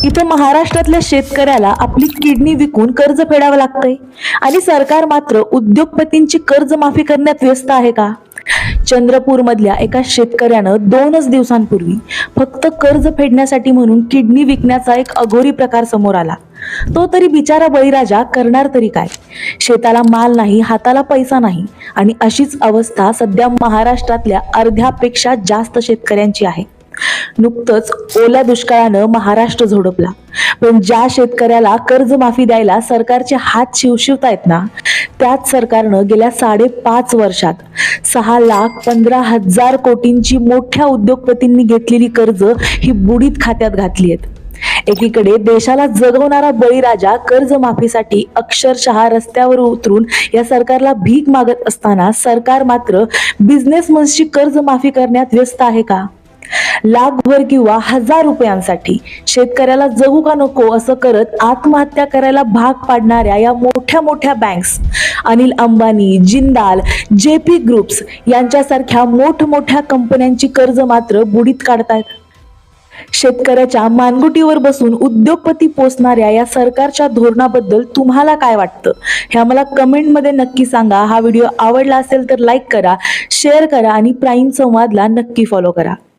इथे महाराष्ट्रातल्या शेतकऱ्याला आपली किडनी विकून कर्ज फेडावं लागतंय आणि सरकार मात्र उद्योगपतींची कर्ज माफी करण्यात व्यस्त आहे का? चंद्रपूर मधल्या एका शेतकऱ्यानं 2च दिवसांपूर्वी फक्त कर्ज फेडण्यासाठी म्हणून किडनी विकण्याचा एक अघोरी प्रकार समोर आला. तो तरी बिचारा बळीराजा करणार तरी काय? शेताला माल नाही, हाताला पैसा नाही आणि अशीच अवस्था सध्या महाराष्ट्रातल्या अर्ध्यापेक्षा जास्त शेतकऱ्यांची आहे. नुकतंच ओल्या दुष्काळानं महाराष्ट्र झोडपला, पण ज्या शेतकऱ्याला कर्जमाफी द्यायला सरकारचे हात शिवशिवतायत ना, त्याच सरकारनं गेल्या 5.5 वर्षात 6,15,000 कोटींची मोठ्या उद्योगपतींनी घेतलेली कर्ज ही बुडीत खात्यात घातली आहेत. एकीकडे देशाला जगवणारा बळीराजा कर्जमाफीसाठी अक्षरशः रस्त्यावर उतरून या सरकारला भीक मागत असताना सरकार मात्र बिझनेसमन्सची कर्जमाफी करण्यात व्यस्त आहे का? लाखभर किंवा 1,000 रुपयांसाठी शेतकऱ्याला जगू का नको असं करत आत्महत्या करायला भाग पाडणाऱ्या या मोठ्या मोठ्या banks, Anil Ambani, Jindal, JP groups यांच्यासारख्या मोठमोठ्या कंपन्यांची कर्ज मात्र बुडीत काढतायत. शेतकऱ्याच्या मानगुटीवर बसून उद्योगपती पोसणाऱ्या या सरकारच्या धोरणाबद्दल तुम्हाला काय वाटतं हे आम्हाला कमेंटमध्ये नक्की सांगा. हा व्हिडिओ आवडला असेल तर लाईक करा, शेअर करा आणि प्राईम संवादला नक्की फॉलो करा.